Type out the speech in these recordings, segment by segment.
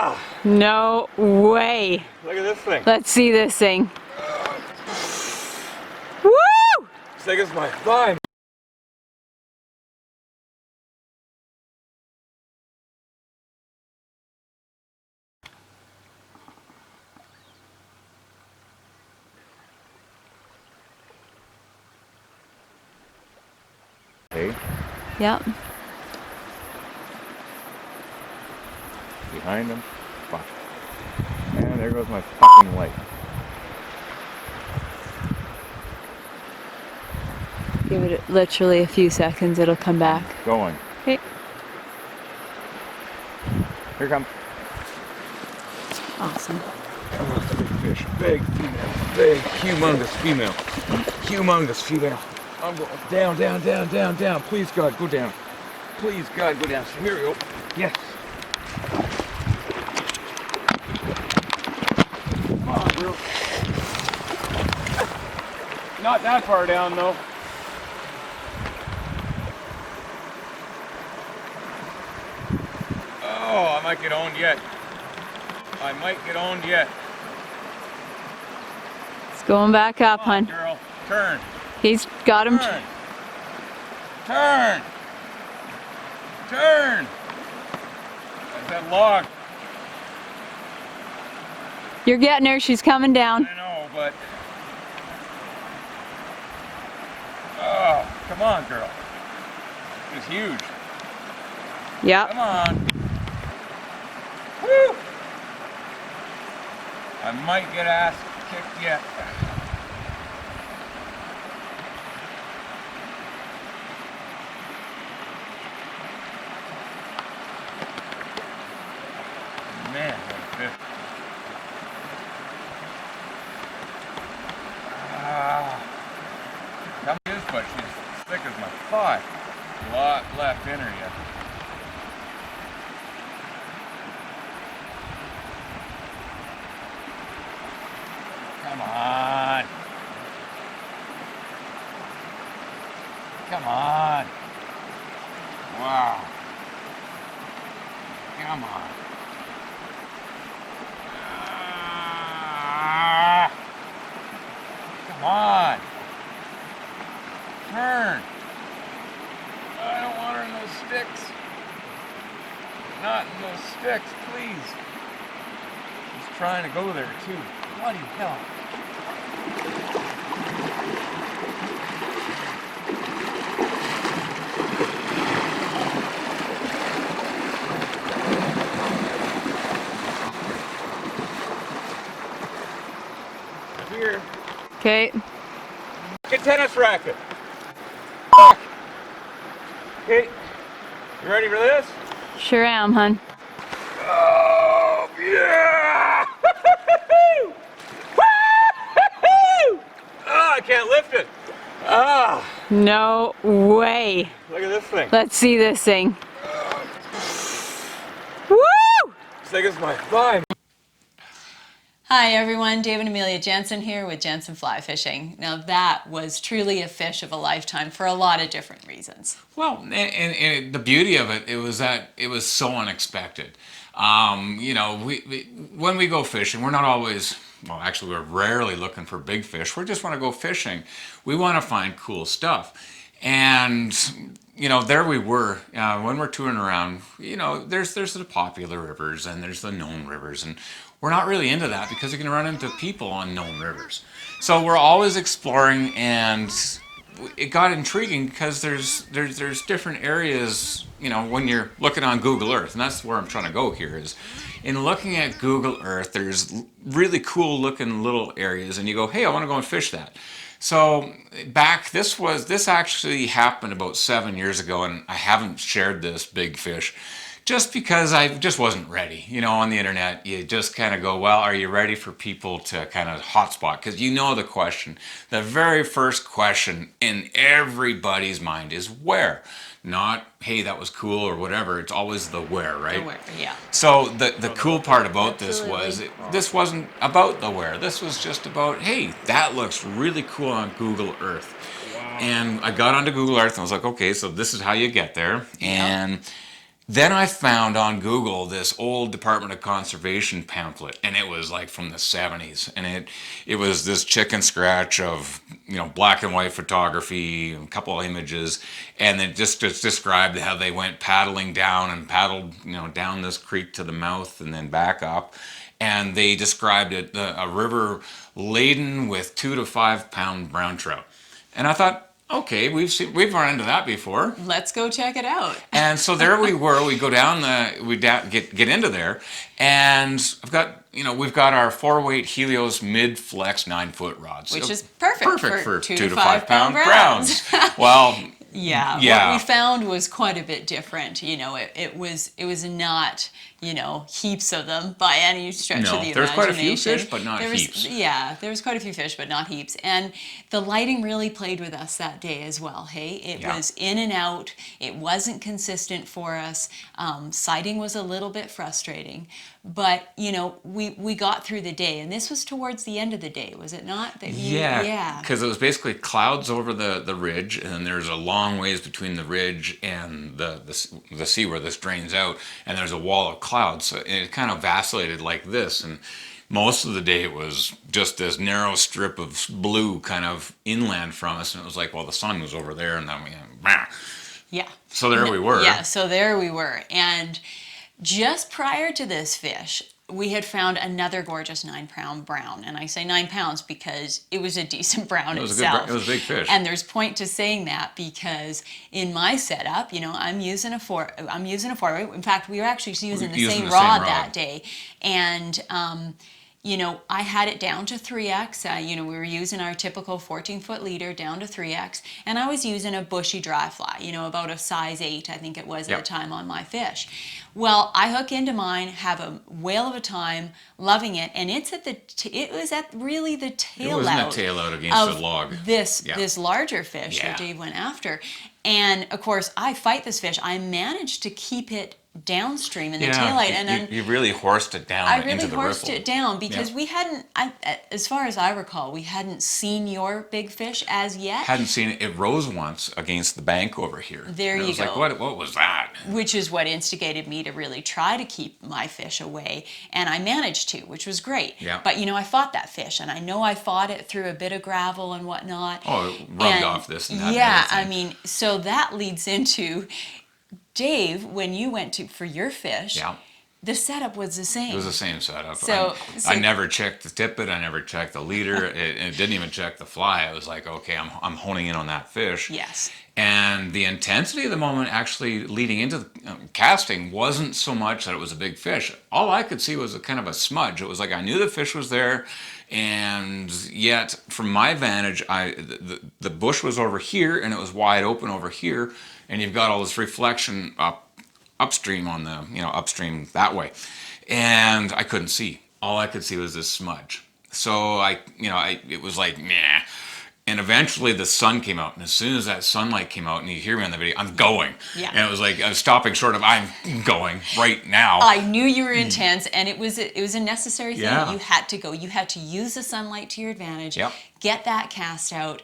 Ah! No way. Look at this thing. Let's see this thing. Woo! This thing is my thigh. Hey, Yep. behind him. Fuck. And there goes my fucking light. Give it literally a few seconds, it'll come back. Going. Okay. Here it comes. Awesome. Oh, big fish. Big female. Big, humongous female. Humongous female. I'm going down, down, down, down, down. Please, God, go down. Please, God, go down. So here we go. Yes. Come on, bro. Not that far down, though. Oh, I might get owned yet. I might get owned yet. It's going back up, Come on, hun. girl. Turn. He's got him. Turn. Turn. Turn. That's that log. You're getting her. She's coming down. I know, but... Oh, come on, girl. It's huge. Yep. Come on. Woo! I might get ass kicked yet. Man, what a fish. Come is, but she's thick as my thigh. A lot left in her yet. Come on. Come on. Wow. Come on. Come on. Turn. I don't want her in those sticks. Not in those sticks, please. She's trying to go there too. Bloody hell. Here. Okay. Get tennis racket. Fuck. Okay. You ready for this? Sure am, hun. Oh, yeah! Woo-hoo-hoo! Woo-hoo-hoo! Oh, I can't lift it. Ah, No way. look at this thing. Let's see this thing. Woo! This thing is my thigh. Hi everyone, Dave and Amelia Jansen here with Jansen Fly Fishing. Now that was truly a fish of a lifetime for a lot of different reasons. Well, and the beauty of it, was that it was so unexpected. You know, when we go fishing, we're not always, well, actually we're rarely looking for big fish. We just want to go fishing. We want to find cool stuff. And, you know, there we were, when we're touring around, you know, there's the popular rivers and there's the known rivers, and we're not really into that because you can run into people on known rivers. So we're always exploring, and it got intriguing because there's different areas, you know, when you're looking on Google Earth, and that's where I'm trying to go here, is in looking at Google Earth, there's really cool looking little areas, and you go, hey, I want to go and fish that. So this actually happened about 7 years ago, and I haven't shared this big fish just because I just wasn't ready. You know, on the internet, you just kind of go, well, are you ready for people to kind of hotspot? Because you know the question, the very first question in everybody's mind is where? Not, hey, that was cool or whatever. It's always the where, right? The where, yeah. So the cool part about this was, this wasn't about the where. This was just about, hey, that looks really cool on Google Earth. Wow. And I got onto Google Earth and I was like, okay, so this is how you get there. And Then I found on Google this old Department of Conservation pamphlet, and it was like from the 70s, and it was this chicken scratch of, black and white photography, a couple of images, and it just described how they went paddling down and paddled, down this creek to the mouth and then back up, and they described it a river laden with 2 to 5 pound brown trout, and I thought, okay, we've run into that before. Let's go check it out. And so there we were. We go down get into there, and we've got our 4-weight Helios mid flex 9-foot rods, Which is perfect for 2 to 5 pound browns. Yeah, what we found was quite a bit different. It was not, heaps of them by any stretch of the imagination. There was quite a few fish, but not heaps. Yeah, there was quite a few fish, but not heaps. And the lighting really played with us that day as well, hey? It was in and out. It wasn't consistent for us. Sighting was a little bit frustrating. But, we got through the day. And this was towards the end of the day, was it not? Yeah. Because it was basically clouds over the ridge, and then there's a long ways between the ridge and the sea where this drains out, and there's a wall of clouds. So it kind of vacillated like this. And most of the day it was just this narrow strip of blue kind of inland from us. And it was like, well, the sun was over there, and then Yeah. So there we were. Yeah, so there we were. And just prior to this fish, we had found another gorgeous 9-pound brown. And I say 9 pounds because it was a decent brown itself. It was a big fish. And there's point to saying that because in my setup, I'm using a 4-weight. In fact, we were actually using the same rod that day. And I had it down to 3X. We were using our typical 14-foot leader down to 3X. And I was using a bushy dry fly, about a size 8, I think it was at the time on my fish. Well, I hook into mine, have a whale of a time, loving it, and it was at really the tail out. It wasn't a tail out against the log. This larger fish that Dave went after. And of course, I fight this fish. I managed to keep it downstream in the taillight, and then you really horsed it down into the riffle. I really horsed it down because we hadn't, as far as I recall, we hadn't seen your big fish as yet. Hadn't seen it. It rose once against the bank over here. There you go. I was like, what was that? Which is what instigated me to really try to keep my fish away, and I managed to, which was great. Yeah. But I fought that fish, and I know I fought it through a bit of gravel and whatnot. Oh, it rubbed off this and that. Yeah, so that leads into Dave, when you went for your fish, the setup was the same. It was the same setup. So I never checked the tippet. I never checked the leader. It didn't even check the fly. I was like, okay, I'm honing in on that fish. Yes. And the intensity of the moment actually leading into the casting wasn't so much that it was a big fish. All I could see was a kind of a smudge. It was like I knew the fish was there, and yet from my vantage, the bush was over here and it was wide open over here, and you've got all this reflection upstream on the upstream that way, and I couldn't see. All I could see was this smudge. So it was like nah. And eventually the sun came out, and as soon as that sunlight came out, and you hear me on the video, I'm going. Yeah. And it was like I was stopping short of I'm going right now. I knew you were intense, and it was a necessary thing. Yeah. You had to go. You had to use the sunlight to your advantage. Yep. Get that cast out,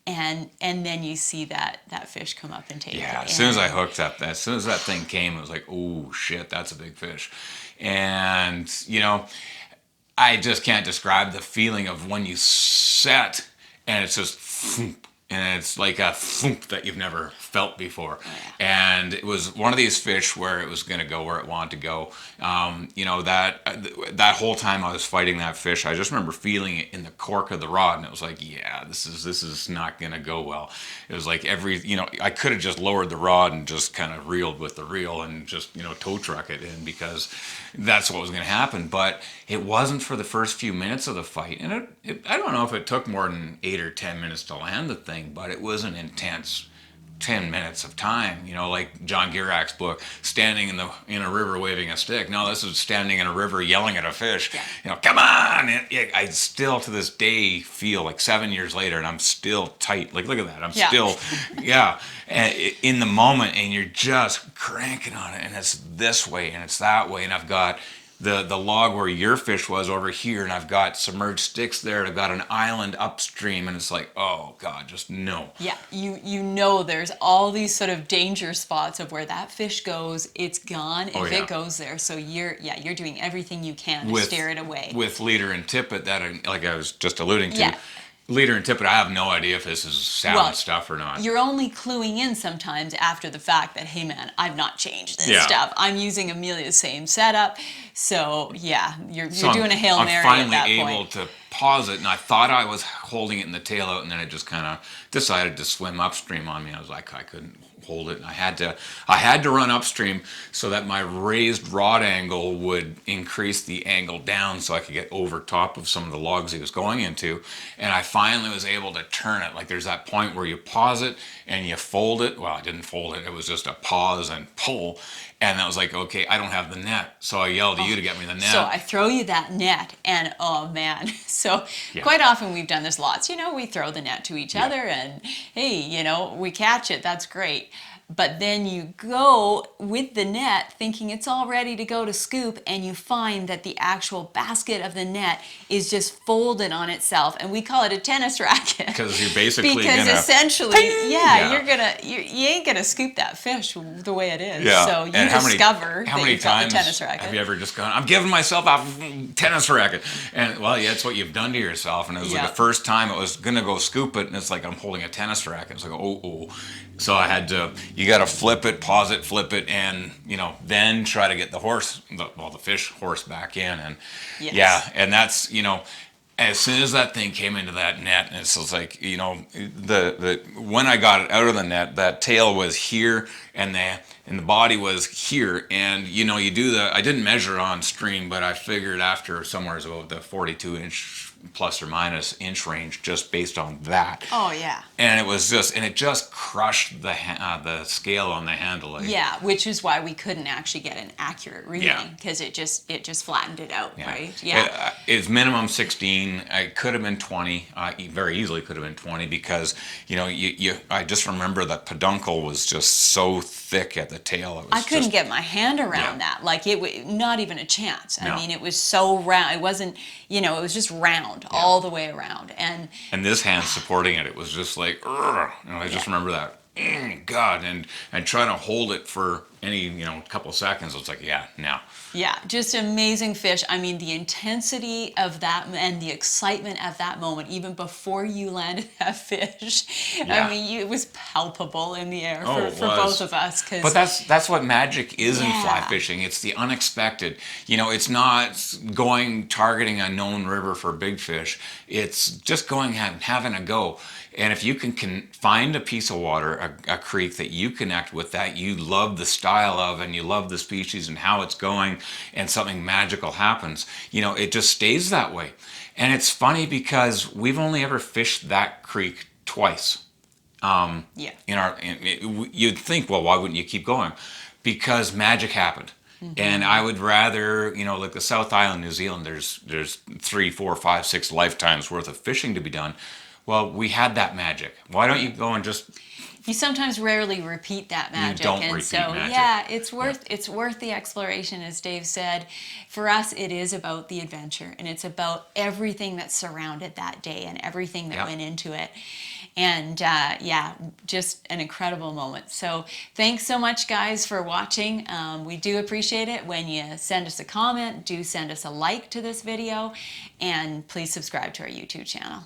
and then you see that fish come up and take it. Yeah. As soon as I hooked up, as soon as that thing came, it was like, oh shit, that's a big fish. And I just can't describe the feeling of when you set. And it's just thump, and it's like a thump that you've never felt before. Oh, yeah. And it was one of these fish where it was going to go where it wanted to go. That whole time I was fighting that fish, I just remember feeling it in the cork of the rod, and it was like, yeah, this is not going to go well. It was like I could have just lowered the rod and just kind of reeled with the reel and just tow truck it in, because that's what was going to happen. But it wasn't for the first few minutes of the fight, and I don't know if it took more than 8 or 10 minutes to land the thing, but it was an intense 10 minutes of time, like John Gierach's book, standing in a river waving a stick. No, this is standing in a river yelling at a fish. Yeah. Come on! And I still to this day feel like 7 years later, and I'm still tight. Like, look at that. I'm still, in the moment, and you're just cranking on it, and it's this way and it's that way, and I've got the log where your fish was over here, and I've got submerged sticks there, and I've got an island upstream, and it's like, oh God, just no. Yeah, you know there's all these sort of danger spots of where that fish goes, it's gone if it goes there. So you're doing everything you can to steer it away. With leader and tippet, that like I was just alluding to. Yeah. Leader and tippet, I have no idea if this is sound stuff or not. You're only cluing in sometimes after the fact that, hey man, I've not changed this stuff. I'm using Amelia's same setup. So yeah, you're doing a Hail Mary at that point. I'm finally able to pause it, and I thought I was holding it in the tail out, and then it just kind of decided to swim upstream on me. I was like, I couldn't hold it, and I had to run upstream so that my raised rod angle would increase the angle down so I could get over top of some of the logs he was going into. And I finally was able to turn it. Like, there's that point where you pause it and you fold it. Well, I didn't fold it. It was just a pause and pull. And I was like, okay, I don't have the net. So I yelled at you to get me the net. So I throw you that net, and oh man. So quite often we've done this lots. We throw the net to each other, and hey, we catch it. That's great. But then you go with the net thinking it's all ready to go to scoop, and you find that the actual basket of the net is just folded on itself, and we call it a tennis racket. Because you're basically essentially, you ain't gonna scoop that fish the way it is. Yeah. So you discover how many times tennis racket. Have you ever just gone, I'm giving myself a tennis racket? And well, yeah, it's what you've done to yourself. And it was like the first time it was gonna go scoop it, and it's like I'm holding a tennis racket. It's like, oh. So I had to, you got to flip it, pause it, flip it, and, then try to get the fish horse back in. And and that's, as soon as that thing came into that net, and it's just like, when I got it out of the net, that tail was here, and the body was here. And, I didn't measure on stream, but I figured after somewhere about the 42-inch plus or minus inch range, just based on that. Oh yeah. And it just crushed the scale on the handle. Yeah, which is why we couldn't actually get an accurate reading, because it just flattened it out, right? Yeah. It's minimum 16. It could have been 20. Very easily could have been 20, because I just remember that peduncle was just so thick at the tail. I couldn't get my hand around that. Like, not even a chance. I mean, it was so round. It wasn't, it was just round all the way around. And this hand supporting it, it was just like, I just remember that. God, and trying to hold it for any couple seconds, it's like, now. Yeah, just amazing fish. I mean, the intensity of that and the excitement of that moment, even before you landed that fish. I mean, it was palpable in the air for both of us. But that's what magic is in fly fishing. It's the unexpected. It's not targeting a known river for big fish. It's just going and having a go. And if you can find a piece of water, a creek that you connect with, that you love the style of, and you love the species and how it's going, and something magical happens, it just stays that way. And it's funny because we've only ever fished that creek twice. You'd think, well, why wouldn't you keep going? Because magic happened. Mm-hmm. And I would rather, like the South Island, New Zealand, there's 3, 4, 5, 6 lifetimes worth of fishing to be done. Well, we had that magic. Why don't you go and just... You sometimes rarely repeat that magic. You don't repeat magic. Yeah, it's worth the exploration, as Dave said. For us, it is about the adventure, and it's about everything that surrounded that day and everything that went into it. And just an incredible moment. So thanks so much, guys, for watching. We do appreciate it when you send us a comment. Do send us a like to this video, and please subscribe to our YouTube channel.